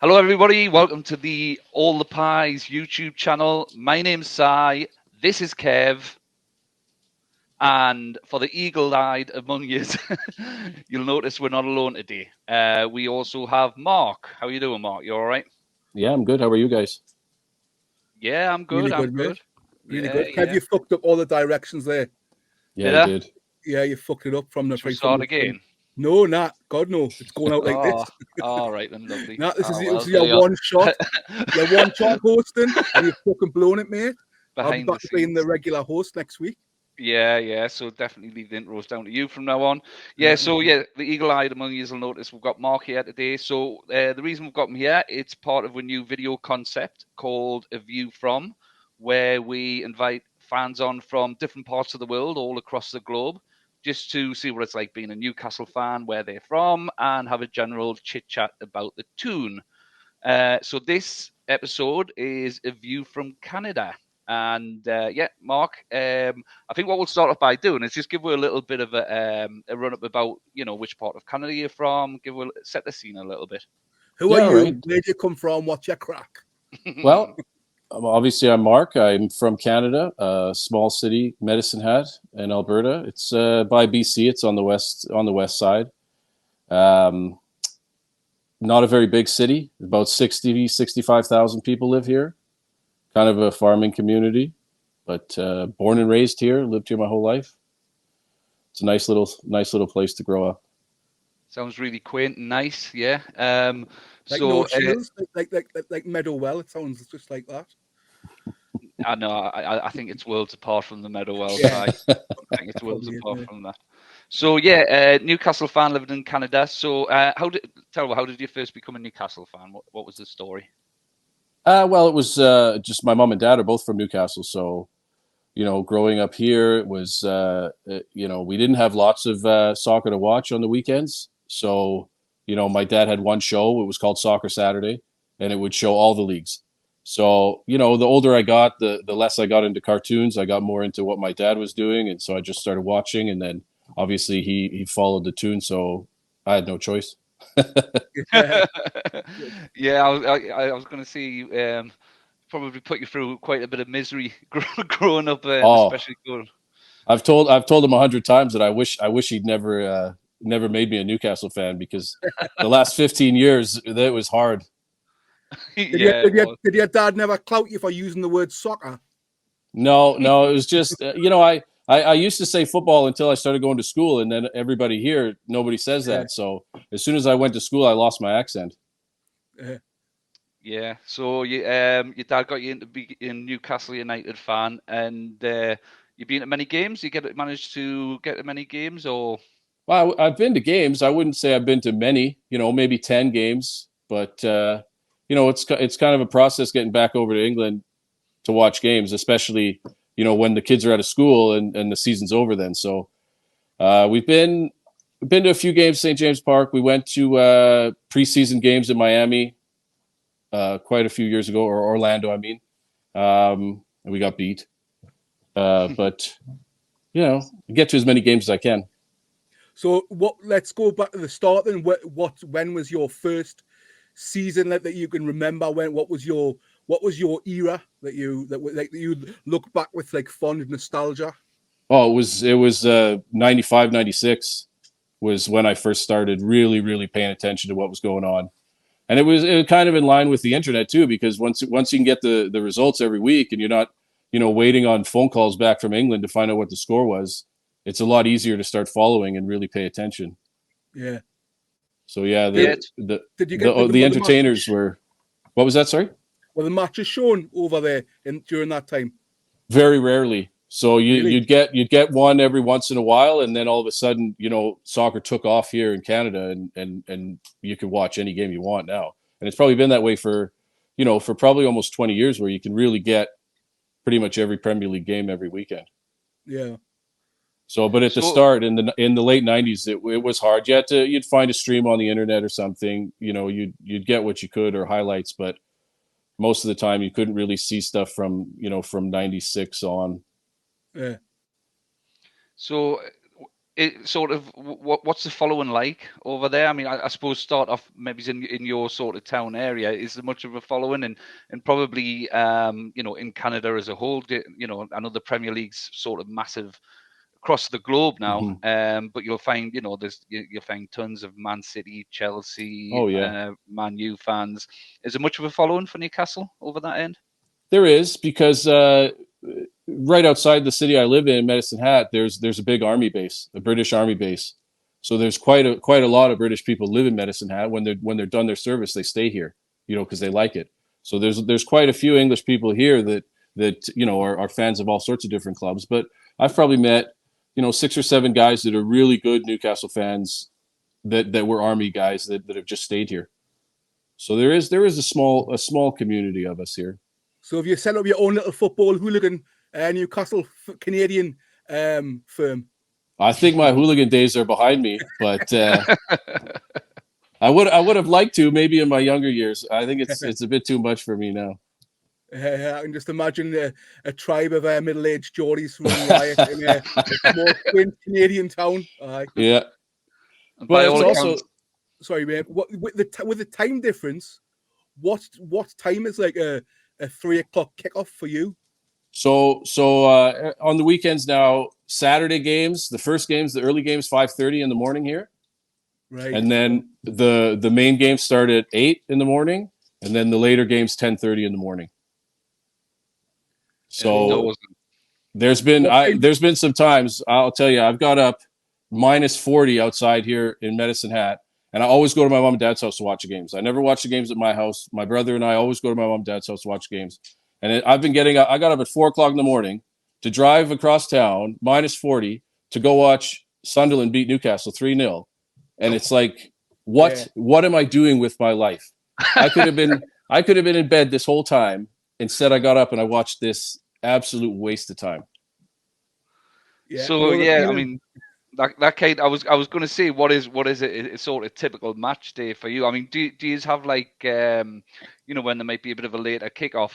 Hello, everybody. Welcome to the All the Pies YouTube channel. My name's Sai. This is Kev. And for the eagle-eyed among you, you'll notice we're not alone today. We also have Mark. How are you doing, Mark? You all right? Yeah, I'm good. How are you guys? Yeah, I'm good. Really I'm good, good. mate. Really Yeah, good. Have you fucked up all the directions there? Yeah, Did I I? did. Yeah, you fucked it up from the Should we from start the again? No, nah, God no. It's going out like this. All right then, lovely. Nah, this is Well, this is there your you are. one shot. Your one shot hosting, and you've fucking blown it, mate. I'll be Behind back the to being the scenes. regular host next week. Yeah. So definitely leave the intros down to you from now on. The eagle-eyed among you will notice we've got Mark here today. So the reason we've got him here, it's part of a new video concept called A View From, where we invite fans on from different parts of the world, all across the globe, just to see what it's like being a Newcastle fan, where they're from, and have a general chit-chat about the TOON. So this episode is A View from Canada. And Mark, I think what we'll start off by doing is just give you a little bit of a run up about, which part of Canada you're from, set the scene a little bit. Who are you? Right. Where'd you come from? What's your crack? Well, obviously, I'm Mark. I'm from Canada, a small city, Medicine Hat in Alberta. It's by BC. It's on the west side. Not a very big city. About 65,000 people live here. Kind of a farming community, but born and raised here. Lived here my whole life. It's a nice little place to grow up. Sounds really quaint and nice, yeah. Like no chills, like Meadowwell. It sounds just like that. I know. I think it's worlds apart from the Meadowwell Yeah. side. I think it's worlds apart from that. So Newcastle fan living in Canada. So how did you first become a Newcastle fan? What was the story? Well, it was just my mom and dad are both from Newcastle, so growing up here, it was we didn't have lots of soccer to watch on the weekends. So my dad had one show. It was called Soccer Saturday, and it would show all the leagues. So the older I got, the less I got into cartoons. I got more into what my dad was doing, and so I just started watching. And then obviously he followed the TOON, so I had no choice. Yeah, I was going to say probably put you through quite a bit of misery growing up, especially going. I've told him 100 times that I wish he'd never made me a Newcastle fan, because the last 15 years that was hard. Did your dad never clout you for using the word soccer? No, it was just I used to say football until I started going to school, and then everybody here, nobody says that. So as soon as I went to school, I lost my accent. Yeah. So your dad got you into being a Newcastle United fan, and you've been to many games. Managed to get to many games, or? Well, I've been to games. I wouldn't say I've been to many. Maybe 10 games, but it's kind of a process getting back over to England to watch games, especially when the kids are out of school and the season's over then. So we've been to a few games, St. James Park. We went to preseason games in Miami quite a few years ago, or Orlando, I mean, and we got beat. But get to as many games as I can. So let's go back to the start then. When was your first season that you can remember? What was your era that you look back with like fond nostalgia? Oh, it was 95, 96 was when I first started really, really paying attention to what was going on. And it was kind of in line with the internet too, because once you can get the results every week, and you're not, waiting on phone calls back from England to find out what the score was, it's a lot easier to start following and really pay attention. Yeah. So yeah, the entertainers were. What was that? Sorry. Were the matches shown over there during that time? Very rarely. So you'd get one every once in a while, and then all of a sudden, soccer took off here in Canada, and you can watch any game you want now. And it's probably been that way for probably almost 20 years, where you can really get pretty much every Premier League game every weekend. Yeah. So, but at the start in the late 90s, it was hard. You'd find a stream on the internet or something. You'd get what you could, or highlights, but most of the time you couldn't really see stuff from 96 on. Yeah. So it sort of what's the following like over there? I mean, I suppose start off maybe in your sort of town area. Is there much of a following, and probably in Canada as a whole? I know the Premier League's sort of massive across the globe now. But you'll find you'll find tons of Man City, Chelsea, Oh yeah, Man U fans. Is there much of a following for Newcastle over that end? there is, because right outside the city I live in, Medicine Hat, there's a big army base, a British army base. So there's quite a lot of British people live in Medicine Hat. When they're done their service, they stay here, because they like it. So there's quite a few English people here that are fans of all sorts of different clubs. But I've probably met 6 or 7 guys that are really good Newcastle fans that were army guys that have just stayed here. So there is a small community of us here. So have you set up your own little football hooligan Newcastle Canadian firm? I think my hooligan days are behind me, but I would have liked to, maybe in my younger years. I think it's a bit too much for me now. I can just imagine a tribe of middle-aged Geordies from riot in a small quaint Canadian town. Yeah, but it's also sorry, mate. With the time difference, what time is like a 3 o'clock kickoff for you? So on the weekends now, Saturday games, the first games, the early games, 5:30 in the morning here, right? And then the main games start at 8 in the morning, and then the later games 10:30 in the morning. So there's been some times, I'll tell you, I've got up -40 outside here in Medicine Hat, and I always go to my mom and dad's house to watch the games. I never watch the games at my house. My brother and I always go to my mom and dad's house to watch games. And I got up at 4 o'clock in the morning to drive across town, -40, to go watch Sunderland beat Newcastle 3-0. And it's like, what am I doing with my life? I could have been in bed this whole time. Instead, I got up and I watched this absolute waste of time. Yeah. So I mean, that kind. I was going to say, what is a sort of typical match day for you? I mean, do you have like when there might be a bit of a later kickoff?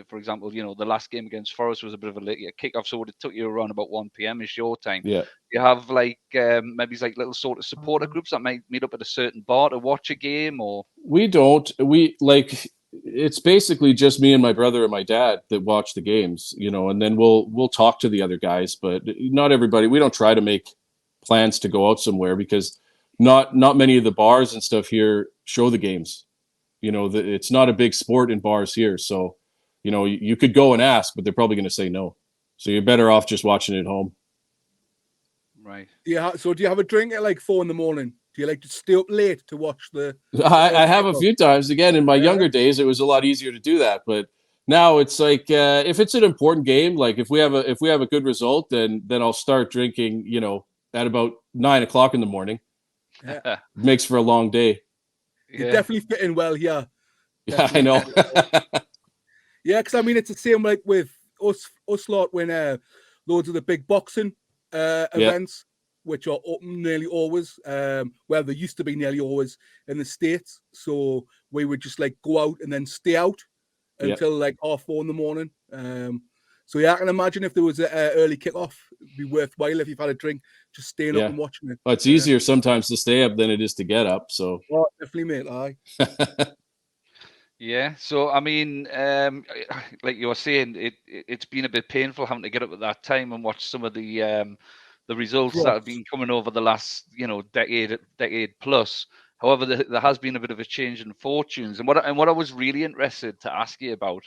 For example, the last game against Forest was a bit of a later kickoff, so it took you around about 1 p.m. is your time. Yeah. You have like maybe like little sort of supporter groups that might meet up at a certain bar to watch a game, or we don't. It's basically just me and my brother and my dad that watch the games, and then we'll talk to the other guys, but not everybody. We don't try to make plans to go out somewhere, because not many of the bars and stuff here show the games. It's not a big sport in bars here, so you could go and ask, but they're probably going to say no. So you're better off just watching it at home. Right. Yeah. So do you have a drink at like 4 in the morning? Do you like to stay up late to watch the? I have a few times. Again, in my younger days, it was a lot easier to do that, but now it's like if it's an important game, like if we have a good result, then I'll start drinking. At about 9 o'clock in the morning. Yeah. Makes for a long day. You're definitely fitting well here. Yeah, I know. Yeah, because I mean, it's the same like with us lot when loads of the big boxing events, which are open nearly always. Well, they used to be nearly always in the States. So we would just like go out and then stay out until like 4:30 in the morning. So yeah, I can imagine if there was an early kickoff, it'd be worthwhile if you've had a drink, just staying up and watching it. Well, it's easier sometimes to stay up than it is to get up. So definitely, mate. Aye. Yeah. So I mean, like you were saying, it's been a bit painful having to get up at that time and watch some of the results that have been coming over the last decade plus. However, there has been a bit of a change in fortunes, and what I was really interested to ask you about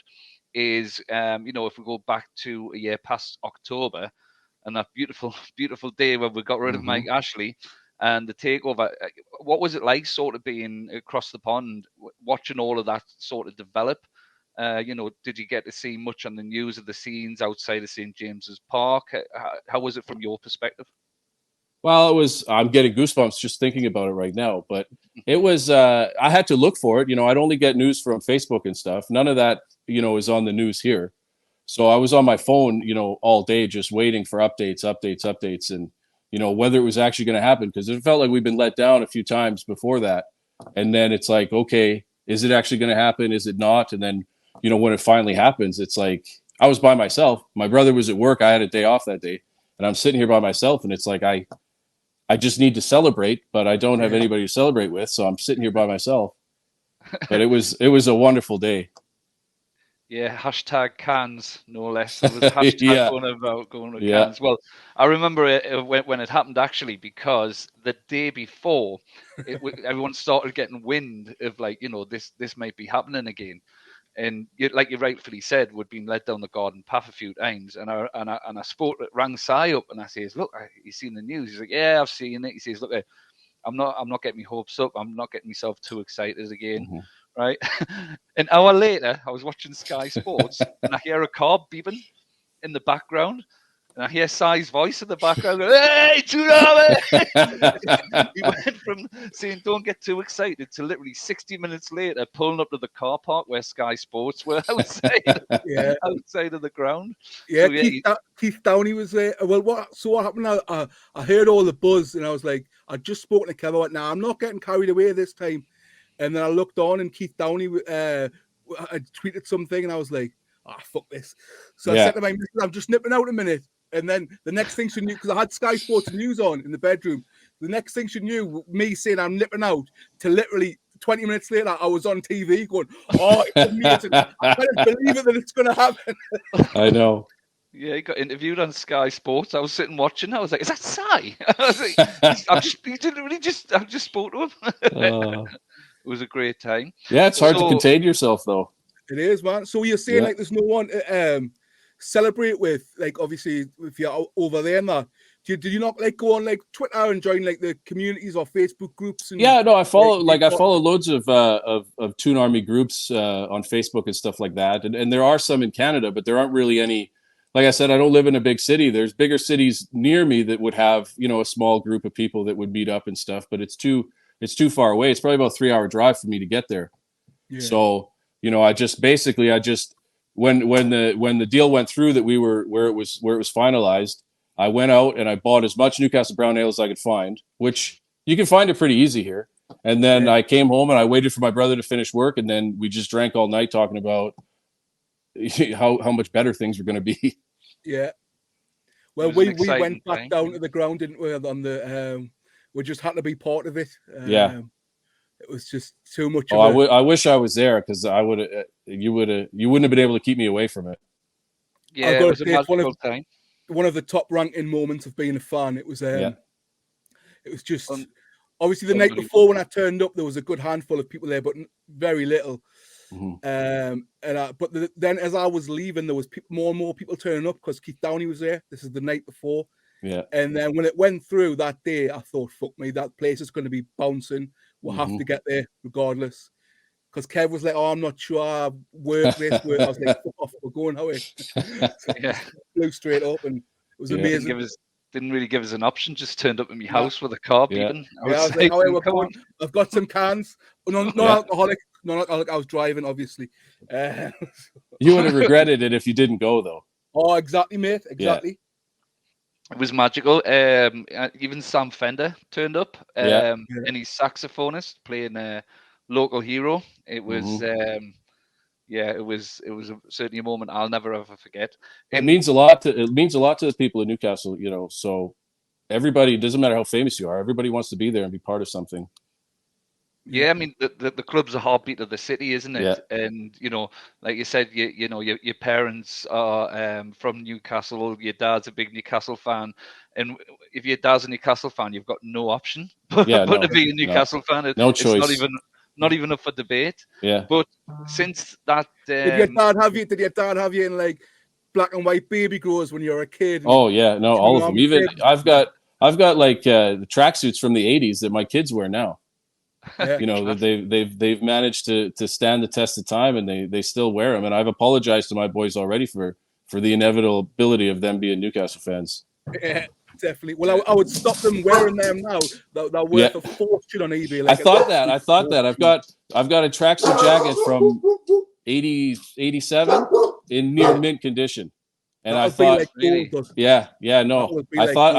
is, if we go back to a year past October and that beautiful day when we got rid of Mike Ashley and the takeover, what was it like sort of being across the pond, watching all of that sort of develop? Did you get to see much on the news of the scenes outside of St. James's Park? How was it from your perspective? Well, I'm getting goosebumps just thinking about it right now, but it was, I had to look for it. I'd only get news from Facebook and stuff. None of that, is on the news here. So I was on my phone, all day just waiting for updates, and, whether it was actually going to happen, because it felt like we've been let down a few times before that. And then it's like, okay, is it actually going to happen? Is it not? And then, when it finally happens, it's like, I was by myself. My brother was at work. I had a day off that day, and I'm sitting here by myself, and it's like, I I just need to celebrate, but I don't have anybody to celebrate with, so I'm sitting here by myself. But it was a wonderful day. Yeah, hashtag cans, no less. There was a hashtag going to cans. Well, I remember it when it happened, actually, because the day before, everyone started getting wind of, like, you know, this might be happening again. And like you rightfully said, we'd been led down the garden path a few times. And I rang Si up, and I says, look, you seen the news? He's like, yeah, I've seen it. He says, look, I'm not getting my hopes up. I'm not getting myself too excited again. Mm-hmm. Right. An hour later, I was watching Sky Sports and I hear a car beeping in the background. And I hear Si's voice in the background going, hey, He went from saying, don't get too excited, to literally 60 minutes later pulling up to the car park where Sky Sports were outside, outside of the ground. Yeah, so, Keith Downey was there. Well, what happened? I heard all the buzz and I was like, I'd just spoken to Kevin. I went, nah, I'm not getting carried away this time. And then I looked on and Keith Downey had tweeted something and I was like, fuck this. So I said to my missus, I'm just nipping out a minute. And then the next thing she knew, because I had Sky Sports News on in the bedroom, the next thing she knew, me saying I'm nipping out, to literally 20 minutes later, I was on TV going, it's amazing. I can't believe it that it's going to happen. I know. Yeah, he got interviewed on Sky Sports. I was sitting watching. I was like, "Is that Si?" I was like, "I just spoke to him." It was a great time. Yeah, it's hard to contain yourself, though. It is, man. So you're saying like there's no one to celebrate with, like, obviously if you're over there and that. Did you not like go on like Twitter and join like the communities or Facebook groups? And, no, I follow I follow loads of TOON Army groups on Facebook and stuff like that, and there are some in Canada, but there aren't really any. Like I said, I don't live in a big city. There's bigger cities near me that would have, you know, a small group of people that would meet up and stuff, but it's too far away. It's probably about a 3-hour drive for me to get there. Yeah. So, you know, I just when the deal went through that we were where it was finalized, I went out and I bought as much Newcastle brown ale as I could find, which you can find it pretty easy here. And then I came home and I waited for my brother to finish work, and then we just drank all night talking about how much better things were going to be. Yeah. Well, we went back down to the ground, didn't we? On the we just had to be part of it. It was just too much. I wish I was there, because I would you wouldn't have been able to keep me away from it. Yeah, it was a magical time. One of the top ranking moments of being a fan. It was it was just obviously the night before when I turned up, there was a good handful of people there, but very little. Mm-hmm. Then as I was leaving, there was more and more people turning up because Keith Downey was there. This is the night before. Yeah. And then when it went through that day, I thought, fuck me, that place is going to be bouncing. We'll have to get there regardless. Because Kev was like, I'm not sure. I work this, work. I was like, fuck off, we're going Haway. Flew straight up and it was amazing. Didn't really give us an option, just turned up in my house with a car beeping. I was like, Haway, we're going. I've got some cans. No alcoholic. I was driving, obviously. You would have regretted it if you didn't go, though. Oh, exactly, mate. Exactly. Yeah. It was magical. Even Sam Fender turned up, and he's saxophonist playing a local hero. It was, it was certainly a moment I'll never ever forget. It means a lot to the people in Newcastle, you know. So everybody, it doesn't matter how famous you are, everybody wants to be there and be part of something. Yeah, I mean the club's the heartbeat of the city, isn't it? Yeah. And you know, like you said, you know your parents are from Newcastle. Your dad's a big Newcastle fan, and if your dad's a Newcastle fan, you've got no option but to be a Newcastle fan. No choice. It's not even up for debate. Yeah. But since that, did your dad have you in like black and white baby grows when you were a kid? Oh yeah, no, all of them. Even I've got like the tracksuits from the '80s that my kids wear now. Yeah, you know, they've managed to stand the test of time, and they still wear them. And I've apologized to my boys already for the inevitability of them being Newcastle fans. Yeah, definitely. Well, I would stop them wearing them now. They're worth a fortune on eBay. Like, I thought that. I've got a tracksuit jacket from 87 in near mint condition, and I thought, I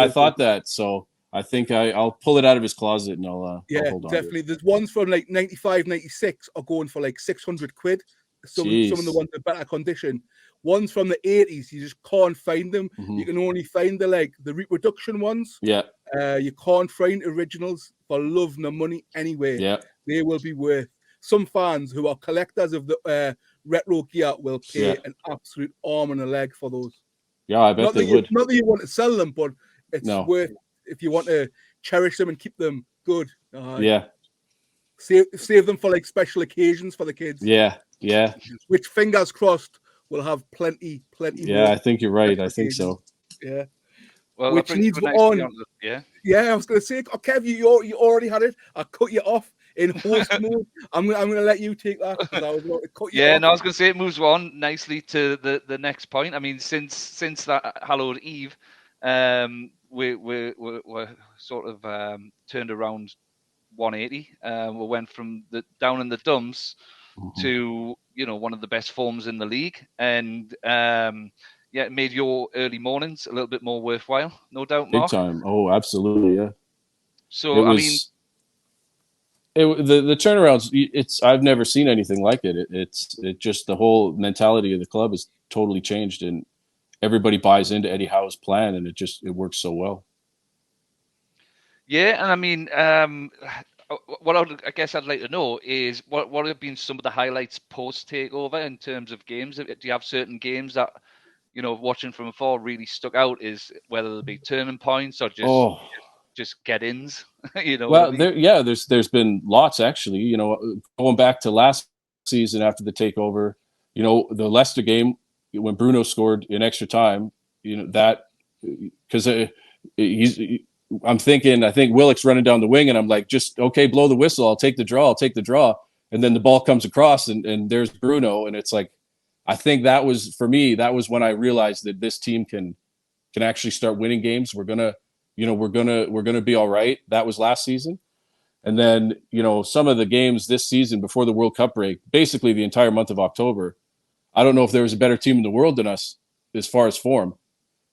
thought that. So I think I'll pull it out of his closet and I'll hold on. Definitely. There's ones from like 95, 96 are going for like 600 quid. Some of the ones in better condition. Ones from the 80s, you just can't find them. Mm-hmm. You can only find the reproduction ones. Yeah. You can't find originals for love nor money anywhere. Yeah. They will be worth. Some fans who are collectors of the retro gear will pay an absolute arm and a leg for those. Yeah, I bet they would. Not that you want to sell them, but it's worth if you want to cherish them and keep them good. Yeah. Save them for like special occasions for the kids. Yeah. Yeah. Which, fingers crossed, will have plenty Yeah, more. I think you're right. I think so. Yeah. Well, which needs on. Yeah. Yeah, I was going to say, Kev, you already had it. I cut you off in host mode. I'm going to let you take that because I was about to cut you off. No, I was going to say it moves on nicely to the next point. I mean, since that Hallowed Eve, we're sort of turned around 180. We went from the down in the dumps to one of the best forms in the league, and it made your early mornings a little bit more worthwhile, no doubt, Mark. Big time. Oh, absolutely, yeah. So the turnarounds. I've never seen anything like it. It's just the whole mentality of the club has totally changed, and everybody buys into Eddie Howe's plan, and it works so well. Yeah, and I mean, what I guess I'd like to know is what have been some of the highlights post takeover in terms of games? Do you have certain games that watching from afar really stuck out? Is whether they be turning points or just get-ins? Well, there's been lots actually. Going back to last season after the takeover, the Leicester game when Bruno scored in extra time. That because I think Willock's running down the wing, and I'm like, just okay, blow the whistle. I'll take the draw. And then the ball comes across, and there's Bruno, and it's like, I think that was for me. That was when I realized that this team can actually start winning games. We're gonna be all right. That was last season, and then some of the games this season before the World Cup break, basically the entire month of October. I don't know if there was a better team in the world than us as far as form.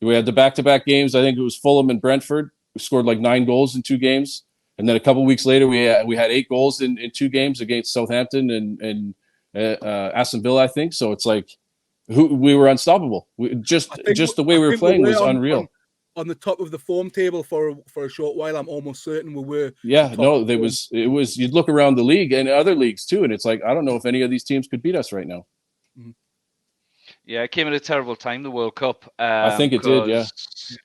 We had the back-to-back games. I think it was Fulham and Brentford. We scored like 9 goals in 2 games, and then a couple of weeks later, we had 8 goals in 2 games against Southampton and Aston Villa, I think. So it's like we were unstoppable. Just the way we were playing was unreal. On the top of the form table for a short while, I'm almost certain we were. Yeah, no, it was. You'd look around the league and other leagues too, and it's like I don't know if any of these teams could beat us right now. Mm-hmm. Yeah, it came at a terrible time, the World Cup. I think it did, yeah.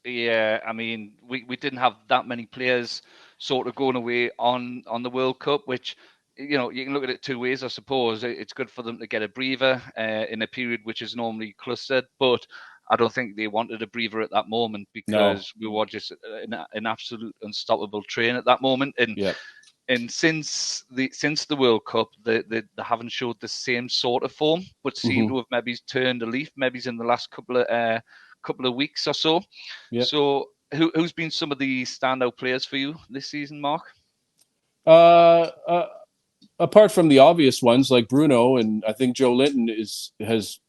Yeah, I mean, we didn't have that many players sort of going away on the World Cup, which, you can look at it 2 ways, I suppose. It's good for them to get a breather in a period which is normally clustered, but I don't think they wanted a breather at that moment because we were just an absolute unstoppable train at that moment. And And since the World Cup, they haven't showed the same sort of form, but seem to have maybe turned a leaf, maybe in the last couple of weeks or so. Yep. So, who's been some of the standout players for you this season, Mark? Apart from the obvious ones like Bruno, and I think Joe Linton has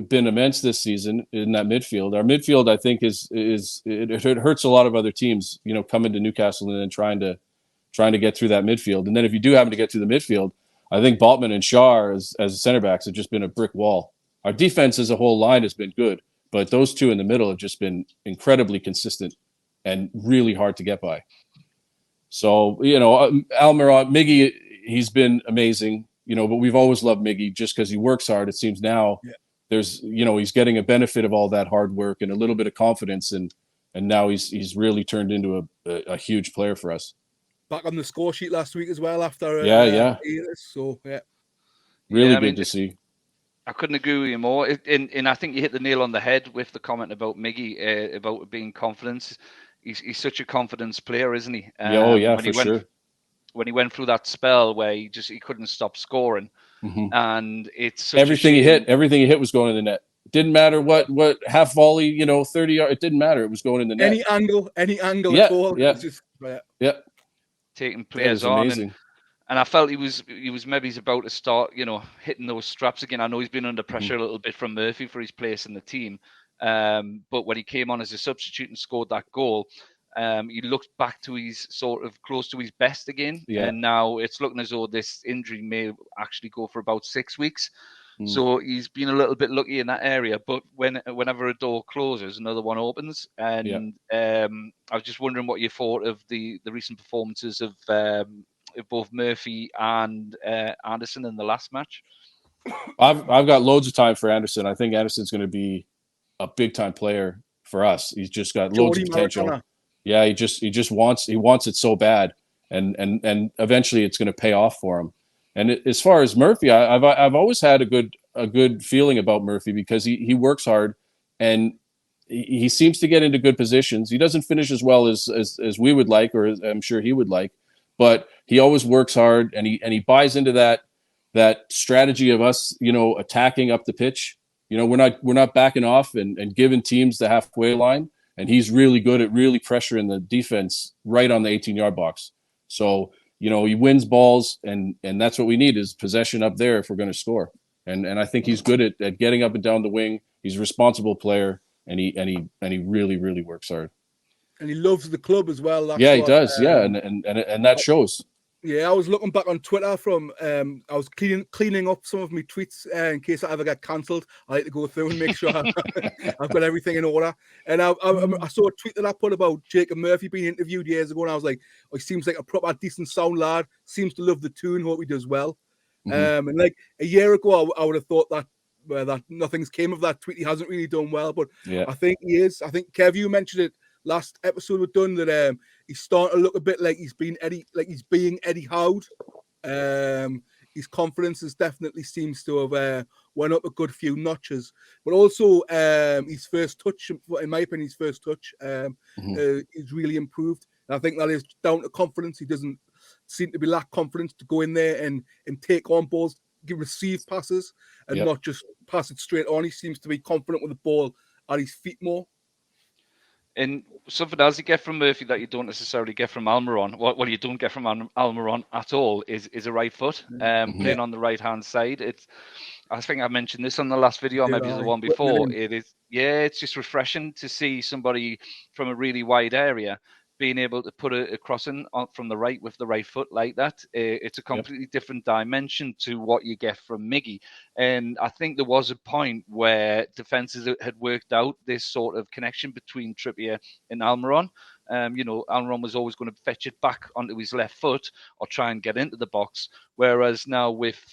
been immense this season in that midfield. Our midfield, I think, it hurts a lot of other teams, coming to Newcastle and then trying to get through that midfield. And then if you do happen to get through the midfield, I think Baltman and Shar as center backs have just been a brick wall. Our defense as a whole line has been good, but those two in the middle have just been incredibly consistent and really hard to get by. So, Almiron, Miggy, he's been amazing, but we've always loved Miggy just because he works hard. It seems now there's, he's getting a benefit of all that hard work and a little bit of confidence. And now he's really turned into a huge player for us. Back on the score sheet last week as well after so really good to see. I couldn't agree with you more. And I think you hit the nail on the head with the comment about Miggy about being confident. He's such a confidence player, isn't he? When he went through that spell where he couldn't stop scoring, and it's such everything he hit was going in the net. It didn't matter what half volley, 30 yards. It didn't matter. It was going in the net. Any angle at all. Yeah. Just, taking players on, and I felt he was maybe he's about to start, hitting those straps again. I know he's been under pressure a little bit from Murphy for his place in the team, but when he came on as a substitute and scored that goal, he looked back to his sort of close to his best again, and now it's looking as though this injury may actually go for about 6 weeks. So he's been a little bit lucky in that area. But whenever a door closes, another one opens. And I was just wondering what you thought of the recent performances of both Murphy and Anderson in the last match. I've got loads of time for Anderson. I think Anderson's going to be a big time player for us. He's just got loads of potential. Maracana. Yeah, he just wants it so bad, and eventually it's going to pay off for him. And as far as Murphy, I've always had a good feeling about Murphy because he works hard and he seems to get into good positions. He doesn't finish as well as we would like, or as I'm sure he would like, but he always works hard and he buys into that strategy of us, attacking up the pitch. We're not backing off and giving teams the halfway line. And he's really good at really pressuring the defense right on the 18-yard box. So, he wins balls, and that's what we need is possession up there if we're going to score. And I think he's good at getting up and down the wing. He's a responsible player, and he really, really works hard. And he loves the club as well. That's he does. And that shows. Yeah, I was looking back on Twitter from I was cleaning up some of my tweets in case I ever get cancelled. I like to go through and make sure I've got everything in order. And I saw a tweet that I put about Jacob Murphy being interviewed years ago, and I was like, oh, he seems like a proper decent sound lad. Seems to love the tune. Hope he does well. And like a year ago, I would have thought that nothing's came of that tweet. He hasn't really done well, but I think he is. I think Kev, you mentioned it last episode we've done that he's starting to look a bit like he's being Eddie Howe. His confidence has definitely seems to have went up a good few notches, but also his first touch, in my opinion, is really improved. And I think that is down to confidence. He doesn't seem to be lack confidence to go in there and take on balls, receive passes, and not just pass it straight on. He seems to be confident with the ball at his feet more. And something else you get from Murphy that you don't necessarily get from Almiron, well, you don't get from Almiron at all, is a right foot, playing on the right-hand side. I think I mentioned this on the last video, maybe the one before. It's just refreshing to see somebody from a really wide area being able to put a crossing from the right with the right foot like that. It's a completely different dimension to what you get from Miggy. And I think there was a point where defences had worked out this sort of connection between Trippier and Almiron. Almiron was always going to fetch it back onto his left foot or try and get into the box. Whereas now with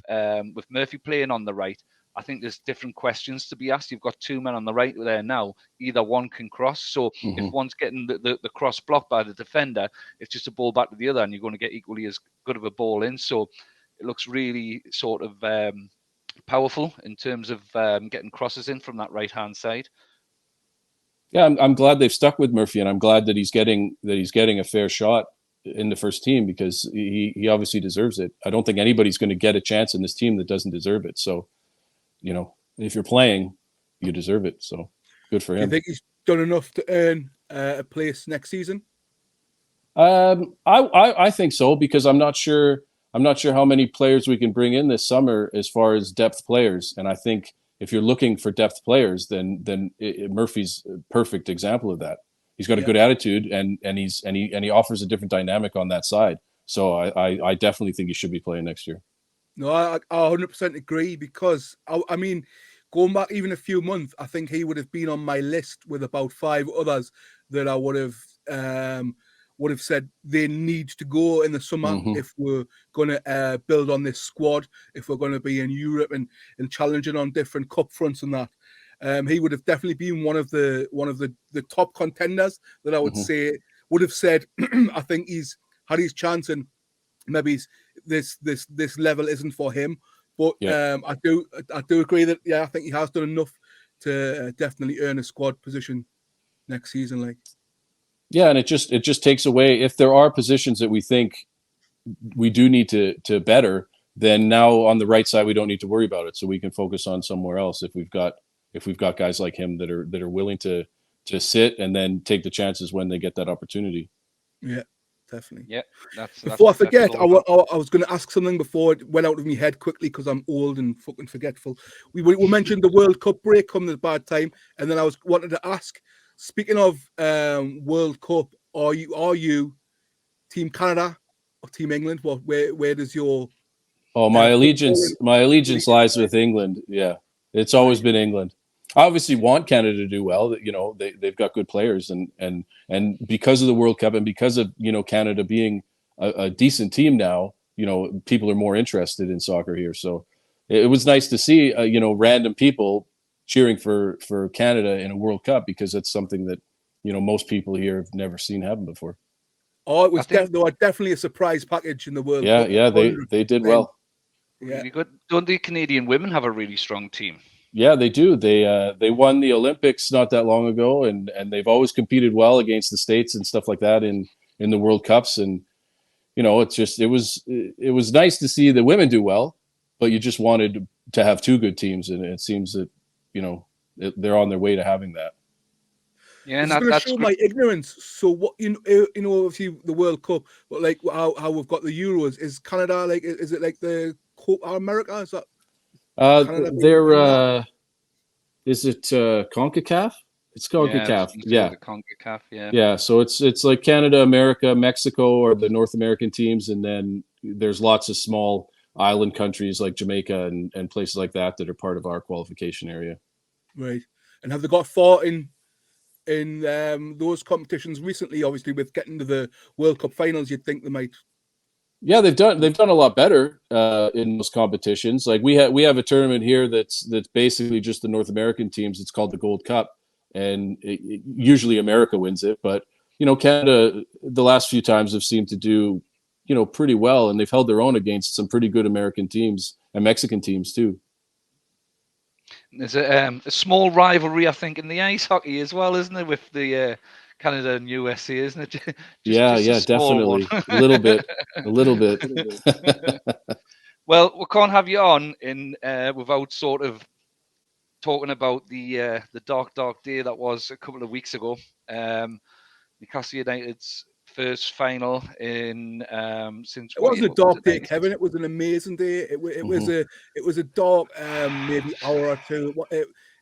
Murphy playing on the right, I think there's different questions to be asked. You've got two men on the right there now. Either one can cross. So if one's getting the cross blocked by the defender, it's just a ball back to the other, and you're going to get equally as good of a ball in. So it looks really sort of powerful in terms of getting crosses in from that right-hand side. Yeah, I'm glad they've stuck with Murphy, and I'm glad that he's getting a fair shot in the first team because he obviously deserves it. I don't think anybody's going to get a chance in this team that doesn't deserve it. So, if you're playing, you deserve it. So good for him. Do you think he's done enough to earn a place next season? I think so because I'm not sure how many players we can bring in this summer as far as depth players. And I think if you're looking for depth players, then Murphy's a perfect example of that. He's got a good attitude and he offers a different dynamic on that side. So I definitely think he should be playing next year. No, I 100% agree because, I mean, going back even a few months, I think he would have been on my list with about 5 others that I would have said they need to go in the summer if we're going to build on this squad, if we're going to be in Europe and challenging on different cup fronts and that. He would have definitely been one of the top contenders that I would say would have said, I think he's had his chance and maybe this level isn't for him, but I do agree that I think he has done enough to definitely earn a squad position next season. And it just takes away if there are positions that we think we do need to better. Then now on the right side we don't need to worry about it, so we can focus on somewhere else. If we've got guys like him that are willing to sit and then take the chances when they get that opportunity. Yeah. Definitely. Yeah. Before I forget, I was going to ask something before it went out of my head quickly because I'm old and fucking forgetful. We mentioned the World Cup break coming at a bad time, and then I wanted to ask. Speaking of World Cup, are you Team Canada or Team England? Where does your Oh, my allegiance lies with England. Yeah, it's always been England. I obviously want Canada to do well. You know, they've got good players, and because of the World Cup and because of Canada being a decent team now, people are more interested in soccer here. So it was nice to see random people cheering for Canada in a World Cup, because that's something that most people here have never seen happen before. Oh, it was definitely a surprise package in the World Cup. Yeah, they did well. Really good. Don't the Canadian women have a really strong team? Yeah, they do. They won the Olympics not that long ago, and they've always competed well against the States and stuff like that in the World Cups. And it was nice to see the women do well, but you just wanted to have two good teams, and it seems that they're on their way to having that. Yeah, and that's show my ignorance. So what obviously the World Cup, but like how we've got the Euros, is Canada like? Is it like the Copa America? Is that? Is it CONCACAF? It's CONCACAF. Yeah. CONCACAF, yeah. Yeah, so it's like Canada, America, Mexico are the North American teams, and then there's lots of small island countries like Jamaica and places like that are part of our qualification area. Right. And have they got far in those competitions recently? Obviously, with getting to the World Cup finals, you'd think they might. Yeah, they've done a lot better in those competitions. Like we have a tournament here that's basically just the North American teams. It's called the Gold Cup, and usually America wins it. But Canada, the last few times, have seemed to do pretty well, and they've held their own against some pretty good American teams and Mexican teams too. There's a small rivalry, I think, in the ice hockey as well, isn't there, with the Canada and USA, isn't it? Just definitely. A little bit. Well, we can't have you on without sort of talking about the dark day that was a couple of weeks ago. Newcastle United's first final in since. It wasn't a dark day, Kevin. It was an amazing day. It was a dark maybe hour or two,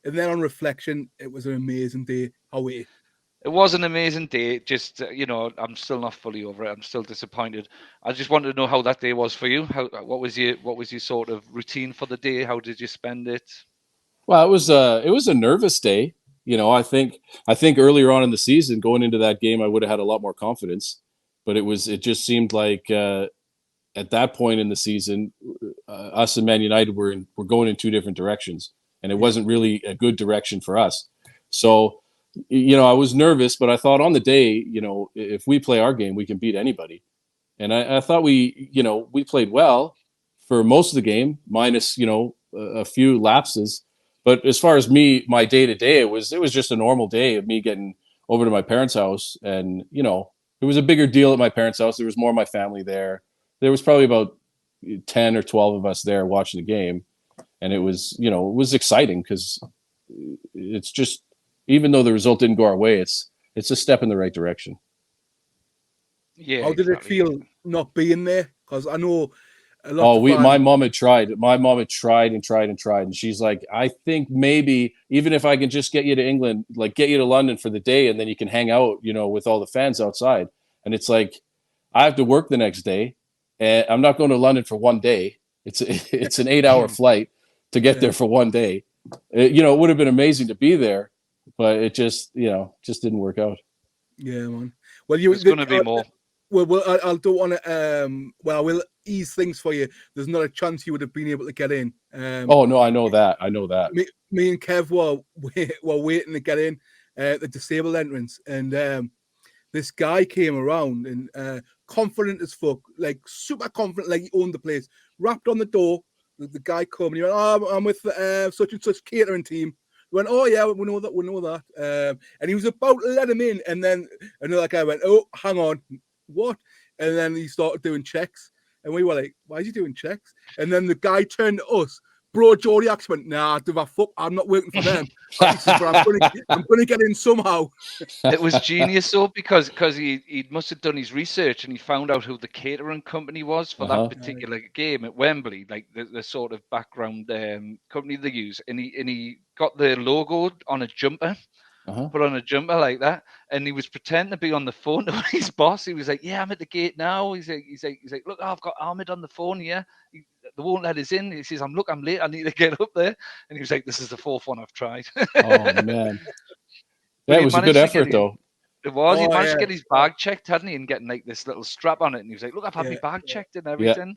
and then on reflection, it was an amazing day. Haway. It was an amazing day. Just I'm still not fully over it. I'm still disappointed. I just wanted to know how that day was for you. What was your sort of routine for the day? How did you spend it? Well, it was a nervous day. I think earlier on in the season, going into that game, I would have had a lot more confidence. But it just seemed like at that point in the season, us and Man United were going in two different directions, and it wasn't really a good direction for us. So. I was nervous, but I thought on the day, if we play our game, we can beat anybody. And I thought we played well for most of the game, minus, a few lapses. But as far as my day to day, it was just a normal day of me getting over to my parents' house. And, it was a bigger deal at my parents' house. There was more of my family there. There was probably about 10 or 12 of us there watching the game. And it was exciting because it's just, even though the result didn't go our way, it's a step in the right direction. Yeah. How did it feel not being there? Because I know a lot. My mom had tried. My mom had tried, and she's like, I think maybe even if I can just get you to England, like get you to London for the day, and then you can hang out, with all the fans outside. And it's like, I have to work the next day, and I'm not going to London for one day. It's an 8-hour flight to get there for one day. It would have been amazing to be there. But it just didn't work out. Yeah, man. Well, there's going to be more. Well, I don't want to. I will ease things for you. There's not a chance you would have been able to get in. Oh no, I know that. Me and Kev were waiting to get in the disabled entrance, and this guy came around and confident as fuck, like super confident, like he owned the place. Rapped on the door. The guy come and he went, "Oh, I'm with such and such catering team." Went, oh yeah, we know that. And he was about to let him in, and then another guy went, oh, hang on, what? And then he started doing checks, and we were like, why is he doing checks? And then the guy turned to us, bro, Geordie Axe went, nah, I'm not working for them. But I'm going to get in somehow. It was genius, though, because he must have done his research and he found out who the catering company was for that particular game at Wembley, like the sort of background company they use. And he got the logo on a jumper. Put on a jumper like that, and he was pretending to be on the phone to his boss. He was like, "Yeah, I'm at the gate now." He's like, "Look, I've got Ahmed on the phone here." they won't let us in. He says, I'm late. I need to get up there. And he was like, this is the fourth one I've tried. Oh man, But that he was a good managed to effort though. It was. He Oh, managed to yeah. get his bag checked, hadn't he, and getting like this little strap on it. And he was like, "Look, I've had my bag checked and everything."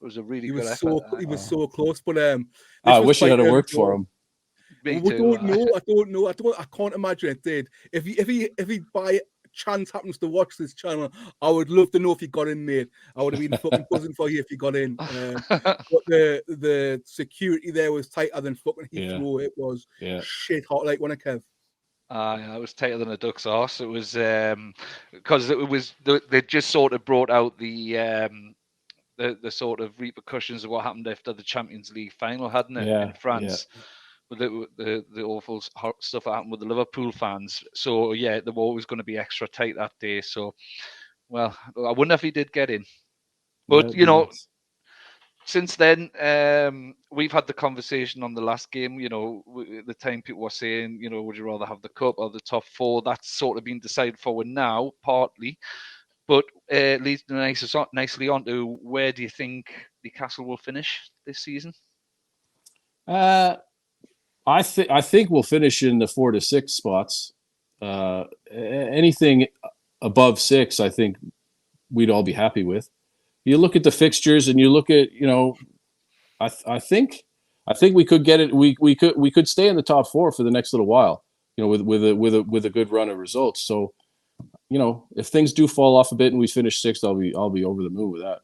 It was a really He good was effort. so he was so close, but I this was wish it quite had early worked for doors. him. Me We too. don't know. I can't imagine it did. If he by chance happens to watch this channel, I would love to know if he got in, mate. I would have been fucking buzzing for you if he got in. But the security there was tighter than fucking Heathrow. It was shit hot, like when I Kev. Yeah, it was tighter than a duck's arse. It was because it was they just sort of brought out the sort of repercussions of what happened after the Champions League final, hadn't it, in France? With the awful stuff that happened with the Liverpool fans. So yeah, they were always going to be extra tight that day. So, well, I wonder if he did get in. But you know, since then, we've had the conversation on the last game. You know, the time people were saying, you know, would you rather have the cup or the top four? That's sort of been decided for now, partly. But leads nicely on to where do you think Newcastle will finish this season? I think we'll finish in the 4 to 6 spots. Anything above 6, I think we'd all be happy with. You look at the fixtures and you look at, you know, I think we could get it. We could stay in the top 4 for the next little while. You know, with a good run of results. So, you know, if things do fall off a bit and we finish 6th, I'll be over the moon with that.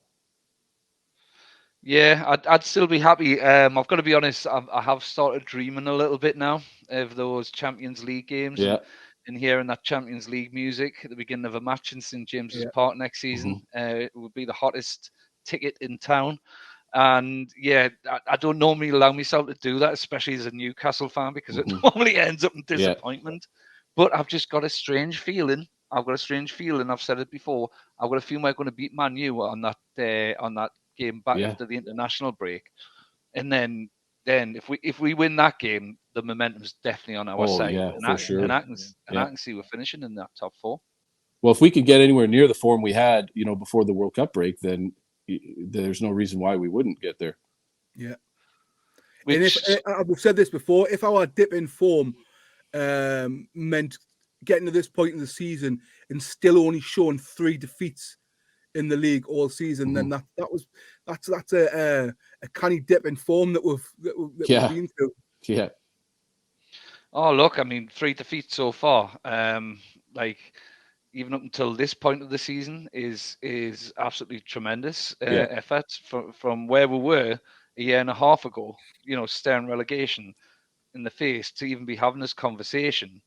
Yeah, I'd still be happy. I've got to be honest. I have started dreaming a little bit now of those Champions League games. Yeah. And hearing that Champions League music at the beginning of a match in St James's Park next season, it would be the hottest ticket in town. And yeah, I don't normally allow myself to do that, especially as a Newcastle fan, because it normally ends up in disappointment. But I've just got a strange feeling. I've said it before. I've got a feeling we're going to beat Man U on that game back after the international break. And then if we win that game, the momentum's definitely on our side. Yeah, and for sure. And I can see we're finishing in that top 4. Well, if we could get anywhere near the form we had, you know, before the World Cup break, then there's no reason why we wouldn't get there. Yeah. And if I've said this before, if our dip in form meant getting to this point in the season and still only showing 3 defeats in the league all season, then that's a canny dip in form that we've been through. Yeah. Oh look, I mean, 3 defeats so far. Like even up until this point of the season is absolutely tremendous effort from where we were a year and a half ago. You know, staring relegation in the face to even be having this conversation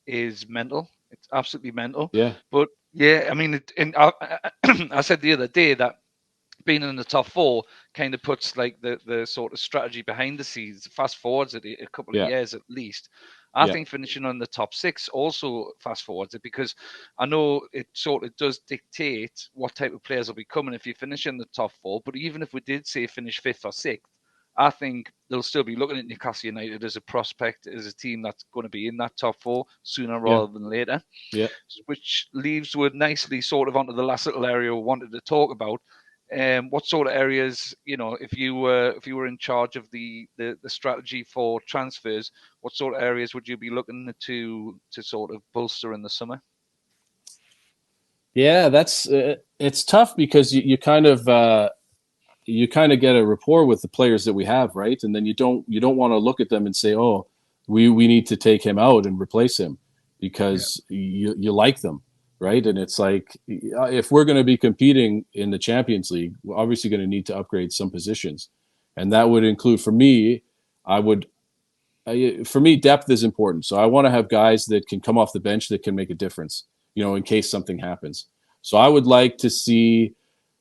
is mental. It's absolutely mental. Yeah. But yeah, I mean, I said the other day that being in the top 4 kind of puts like the sort of strategy behind the scenes, fast forwards it a couple of years at least. I think finishing on the top 6 also fast forwards it, because I know it sort of does dictate what type of players will be coming if you finish in the top 4. But even if we did say finish 5th or 6th, I think they'll still be looking at Newcastle United as a prospect, as a team that's going to be in that top 4 sooner rather than later. Yeah. Which leaves us nicely sort of onto the last little area we wanted to talk about. What sort of areas, you know, if you were in charge of the strategy for transfers, what sort of areas would you be looking to sort of bolster in the summer? Yeah, that's it's tough because you kind of get a rapport with the players that we have, right? And then you don't want to look at them and say, oh, we need to take him out and replace him because you like them. Right. And it's like, if we're going to be competing in the Champions League, we're obviously going to need to upgrade some positions. And that would include, for me, depth is important. So I want to have guys that can come off the bench that can make a difference, you know, in case something happens. So I would like to see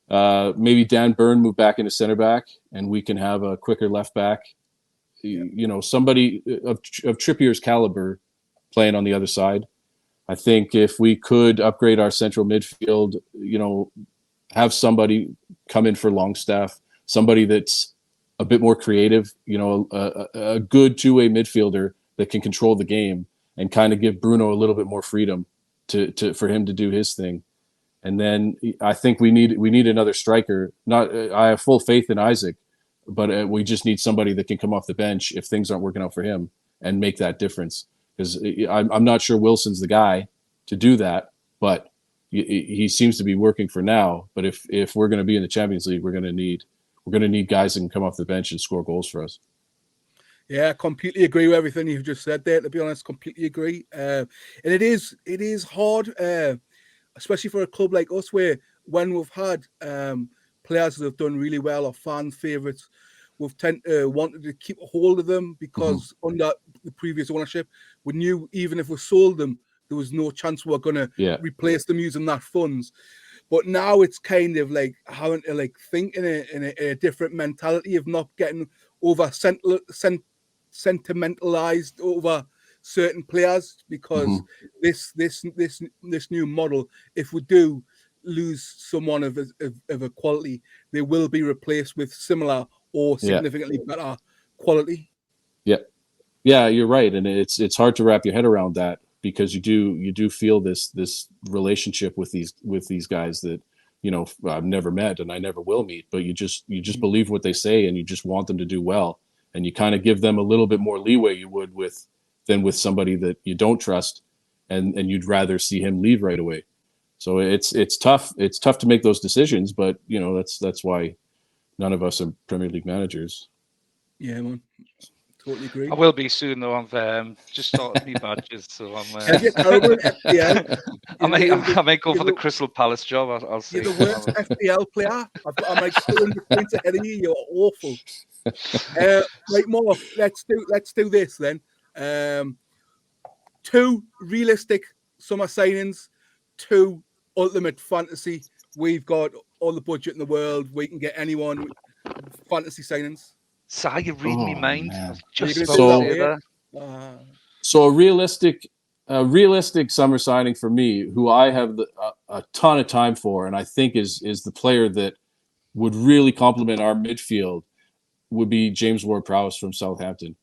maybe Dan Burn move back into center back and we can have a quicker left back, you know, somebody of Trippier's caliber playing on the other side. I think if we could upgrade our central midfield, you know, have somebody come in for Longstaff, somebody that's a bit more creative, you know, a good 2-way midfielder that can control the game and kind of give Bruno a little bit more freedom for him to do his thing. And then I think we need another striker. I have full faith in Isaac, we just need somebody that can come off the bench if things aren't working out for him and make that difference. Because I'm not sure Wilson's the guy to do that, but he seems to be working for now. But if we're going to be in the Champions League, we're going to need guys that can come off the bench and score goals for us. Yeah, I completely agree with everything you've just said there. To be honest, completely agree. And it is hard, especially for a club like us, where when we've had players that have done really well or fan favourites, we've wanted to keep a hold of them because under the previous ownership, we knew even if we sold them, there was no chance we were going to replace them using that funds. But now it's kind of like having to think in a different mentality of not getting over sentimentalized over certain players, because this new model, if we do lose someone of a quality, they will be replaced with similar or significantly better quality. Yeah, you're right, and it's hard to wrap your head around that, because you do feel this relationship with these guys that I've never met and I never will meet, but you just believe what they say and you just want them to do well, and you kind of give them a little bit more leeway you would than with somebody that you don't trust and you'd rather see him leave right away. So it's tough to make those decisions, but that's why none of us are Premier League managers. Yeah, man. Totally agree. I will be soon, though. I've just started my badges, so I'm. I might go for the Crystal Palace job. I'll see. You're the worst FPL player. I'm like 200 points ahead of you. You're awful. Right, Mark. Let's do this then. 2 realistic summer signings, 2 ultimate fantasy. We've got all the budget in the world. We can get anyone. Fantasy signings. Si, you read me mind. So a realistic summer signing for me, who I have a ton of time for, and I think is the player that would really complement our midfield, would be James Ward-Prowse from Southampton.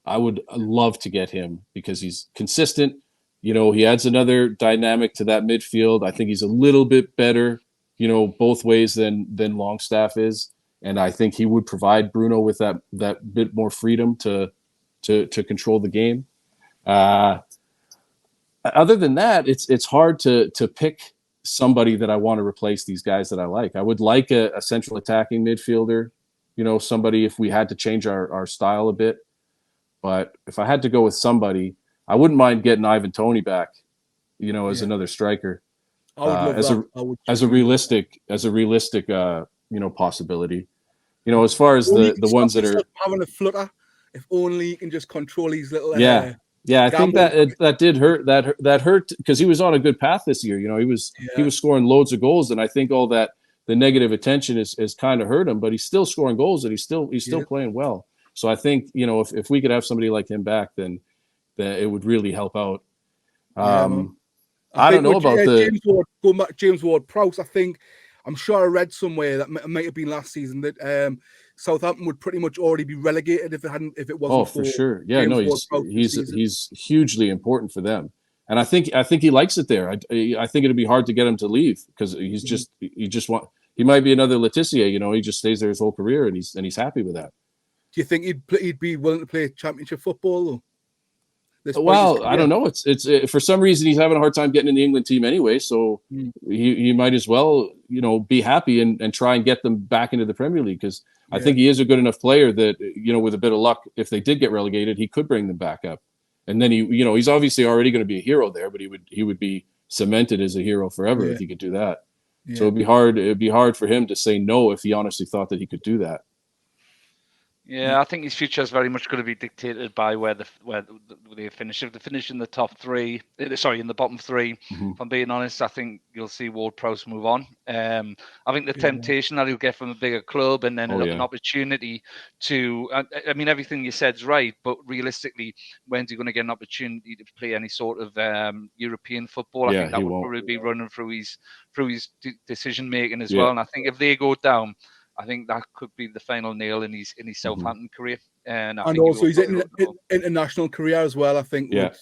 I would love to get him because he's consistent. He adds another dynamic to that midfield. I think he's a little bit better, both ways than Longstaff is. And I think he would provide Bruno with that bit more freedom to control the game. Other than that, it's hard to pick somebody that I want to replace these guys that I like. I would like a central attacking midfielder, somebody if we had to change our style a bit. But if I had to go with somebody, I wouldn't mind getting Ivan Toney back, as another striker. I would love that. As a realistic possibility. As far as the ones that are having a flutter, if only you can just control these little. I think that did hurt. That hurt because he was on a good path this year. He was scoring loads of goals, and I think all that the negative attention is kind of hurt him. But he's still scoring goals, and he's still playing well. So I think if we could have somebody like him back, then it would really help out. I don't know about James Ward-Prowse. I'm sure I read somewhere that might have been last season that Southampton would pretty much already be relegated if it wasn't. Oh, for sure. Yeah, James he's hugely important for them, and I think he likes it there. I think it'd be hard to get him to leave because he might be another Letitia. He just stays there his whole career and he's happy with that. Do you think he'd be willing to play Championship football though? Well, I don't know. It's for some reason he's having a hard time getting in the England team anyway. So he might as well, be happy and try and get them back into the Premier League because I think he is a good enough player that with a bit of luck, if they did get relegated, he could bring them back up. And then he's obviously already going to be a hero there, but he would be cemented as a hero forever if he could do that. Yeah. So it'd be hard for him to say no if he honestly thought that he could do that. Yeah, I think his future is very much going to be dictated by where they finish. If they finish in the top 3, in the bottom 3, if I'm being honest, I think you'll see Ward-Prowse move on. I think the temptation that he'll get from a bigger club and then an opportunity to, everything you said is right, but realistically, when's he going to get an opportunity to play any sort of European football? I think that would probably be running through his decision making as well. And I think if they go down, I think that could be the final nail in his Southampton career, and also his international career as well. I think that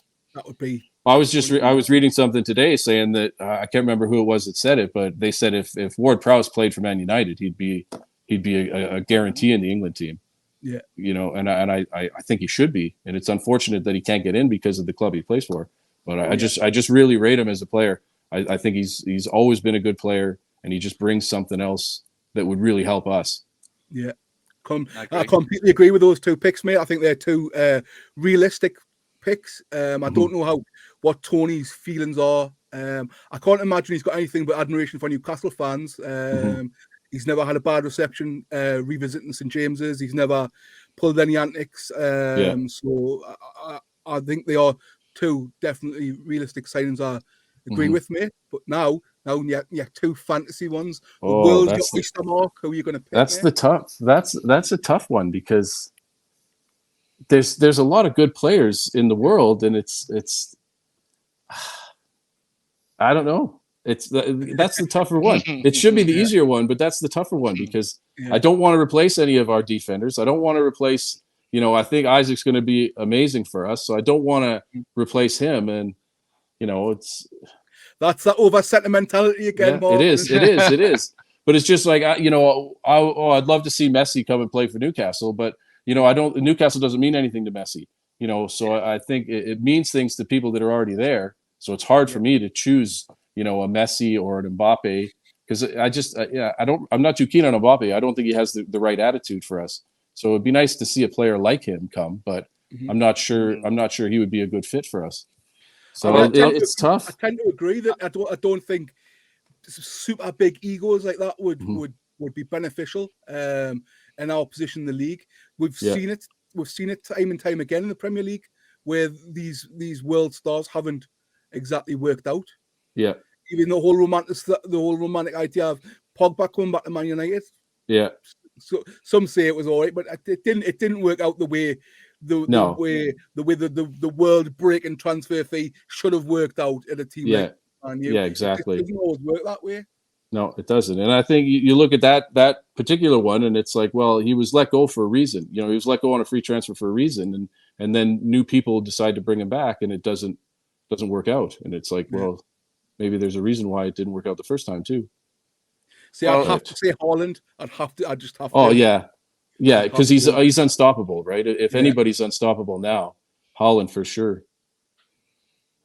would be. I was reading something today saying that I can't remember who it was that said it, but they said if Ward-Prowse played for Man United, he'd be he'd be a guarantee in the England team. Yeah. You know, and I think he should be. And it's unfortunate that he can't get in because of the club he plays for. But I just really rate him as a player. I think he's always been a good player, and he just brings something else that would really help us. Yeah. I completely agree with those two picks, mate. I think they're two realistic picks. I don't know what Tony's feelings are. I can't imagine he's got anything but admiration for Newcastle fans. He's never had a bad reception revisiting St James's. He's never pulled any antics. So I think they are two definitely realistic signings. I agree with, mate. But now you have two fantasy ones. The world's your oyster, Mark. Who are you going to pick? That's a tough one, because there's a lot of good players in the world, and it's I don't know. That's the tougher one. It should be the easier one, but that's the tougher one, because I don't want to replace any of our defenders. I don't want to replace, I think Isaac's going to be amazing for us, so I don't want to replace him. And, that's that over sentimentality again, Mark. It is. But it's just like, I'd love to see Messi come and play for Newcastle, but, Newcastle doesn't mean anything to Messi, so I think it means things to people that are already there. So it's hard for me to choose, a Messi or an Mbappe, because I'm not too keen on Mbappe. I don't think he has the right attitude for us. So it'd be nice to see a player like him come, but I'm not sure he would be a good fit for us. So it's tough. I tend to agree that I don't think super big egos like that would be beneficial in our position in the league. We've seen it time and time again in the Premier League, where these world stars haven't exactly worked out. Yeah. Even the whole romantic idea of Pogba coming back to Man United. Yeah. So some say it was all right, but it didn't work out the way the world breaking transfer fee should have worked out at a team like Man U. Yeah, exactly. It doesn't always work that way. No, it doesn't. And I think you look at that particular one, and it's like, well, he was let go for a reason. He was let go on a free transfer for a reason, and then new people decide to bring him back, and it doesn't work out. And it's like, well, maybe there's a reason why it didn't work out the first time too. See, I'd have to say Haaland. I'd just have to. Oh yeah, because he's unstoppable, right? If anybody's unstoppable now, Haaland for sure.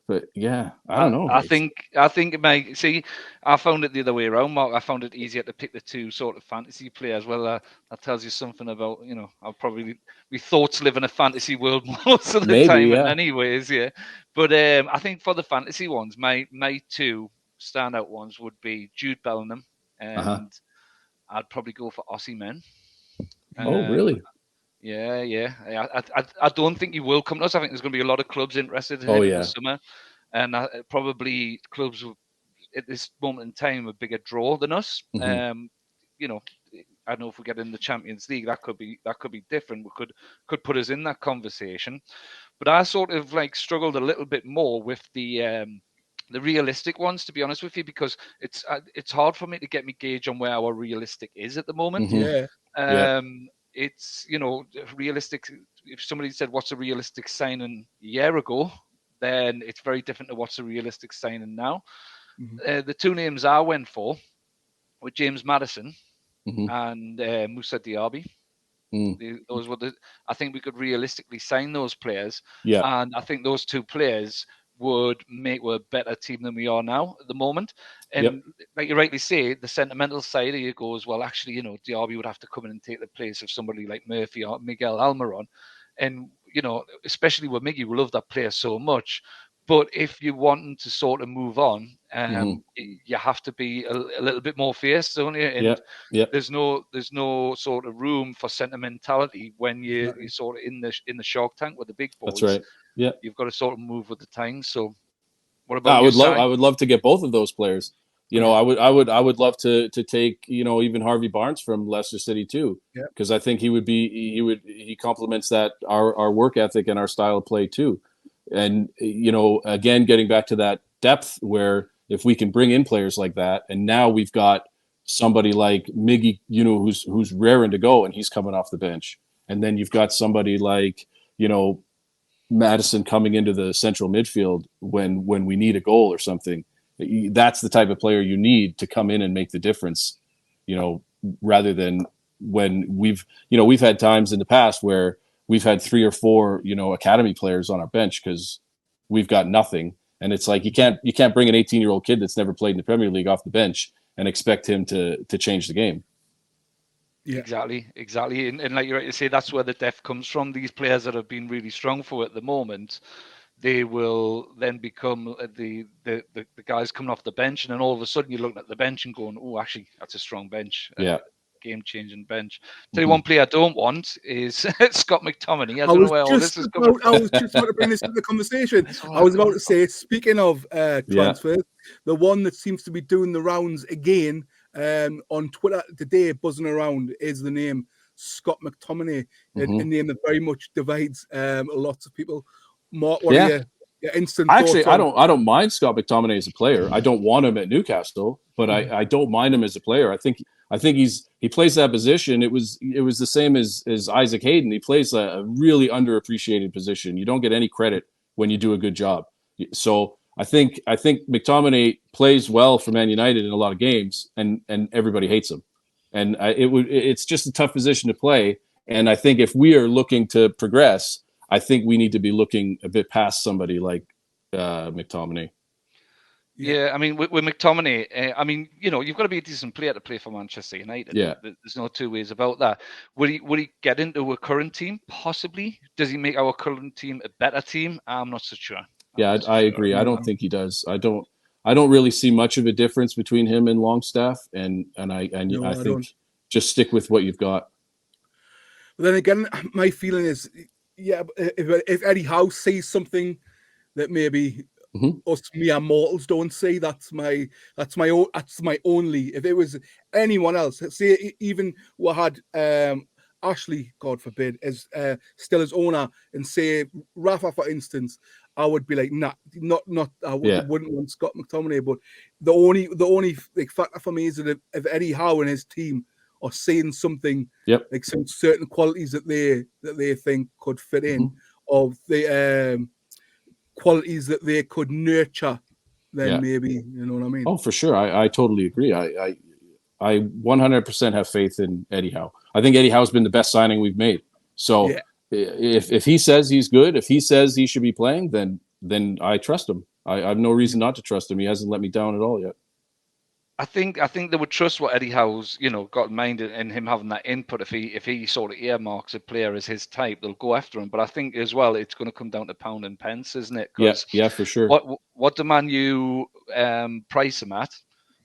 But yeah, I don't know. I think it may. See, I found it the other way around, Mark. I found it easier to pick the two sort of fantasy players. Well, that tells you something about, I'll probably we thoughts live in a fantasy world most of the time, anyways. Yeah, but I think for the fantasy ones, my two standout ones would be Jude Bellingham, and I'd probably go for Osimhen. Oh, really? Yeah. I don't think he will come to us. I think there's going to be a lot of clubs interested in him in the summer, and probably clubs at this moment in time a bigger draw than us. I don't know if we get in the Champions League, that could be different. We could put us in that conversation, but I sort of struggled a little bit more with the realistic ones, to be honest with you, because it's hard for me to get me gauge on where our realistic is at the moment. It's realistic. If somebody said what's a realistic signing a year ago, then it's very different to what's a realistic signing now. The two names I went for were James Maddison and Moussa Diaby. Those were I think we could realistically sign those players, and I think those two players would make a better team than we are now at the moment. And like you rightly say, the sentimental side of you goes, well, actually, Diaby would have to come in and take the place of somebody like Murphy or Miguel Almiron. And, especially with Miggy, we love that player so much. But if you want to sort of move on, you have to be a little bit more fierce, don't you? And there's no sort of room for sentimentality when you're sort of in the Shark Tank with the big boys. That's right. Yeah, you've got to sort of move with the times. So, what about I would love to get both of those players. I would love to take even Harvey Barnes from Leicester City too, because I think he complements that our work ethic and our style of play too. And again, getting back to that depth, where if we can bring in players like that, and now we've got somebody like Miggy, who's raring to go, and he's coming off the bench, and then you've got somebody like Maddison coming into the central midfield when we need a goal or something. That's the type of player you need to come in and make the difference, rather than when we've had times in the past where we've had 3 or 4, academy players on our bench because we've got nothing. And it's like you can't bring an 18-year-old kid that's never played in the Premier League off the bench and expect him to change the game. Yeah. Exactly. And like you right to say, that's where the depth comes from. These players that have been really strong for at the moment, they will then become the guys coming off the bench, and then all of a sudden you're looking at the bench and going, oh, actually, that's a strong bench. Yeah. Game-changing bench. Tell you one player I don't want is Scott McTominay. I don't know where all this is coming from. I was just about to bring this into the conversation. I was about to say, speaking of transfers, the one that seems to be doing the rounds again on Twitter today, buzzing around, is the name Scott McTominay, a name that very much divides lots of people. Mark, what are your instant Actually, thoughts I don't mind Scott McTominay as a player. I don't want him at Newcastle, but I don't mind him as a player. I think he plays that position. It was the same as Isaac Hayden. He plays a really underappreciated position. You don't get any credit when you do a good job. So I think McTominay plays well for Man United in a lot of games, and everybody hates him. And it's just a tough position to play. And I think if we are looking to progress, I think we need to be looking a bit past somebody like McTominay. Yeah, I mean, with McTominay, I mean, you've got to be a decent player to play for Manchester United. Yeah. There's no two ways about that. Would he get into a current team? Possibly. Does he make our current team a better team? I'm not so sure. I agree. I don't think he does. I don't really see much of a difference between him and Longstaff, and I think just stick with what you've got. But then again, my feeling is, if Eddie Howe sees something that maybe us mere mortals don't see, that's my only. If it was anyone else, say even we had Ashley, God forbid, as still as owner, and say Rafa, for instance, I would be like, nah, not. I wouldn't want Scott McTominay. But the only factor for me is that if Eddie Howe and his team are seeing something, like some certain qualities that they think could fit in, of the qualities that they could nurture, then maybe, you know what I mean? Oh, for sure. I totally agree. I 100% have faith in Eddie Howe. I think Eddie Howe's been the best signing we've made. So if he says he's good, if he says he should be playing, then I trust him. I have no reason not to trust him. He hasn't let me down at all yet. I think they would trust what Eddie Howe's got in mind, and him having that input. If he sort of earmarks a player as his type, they'll go after him. But I think as well, it's going to come down to pound and pence, isn't it? Yeah, for sure. What do Man U price him at?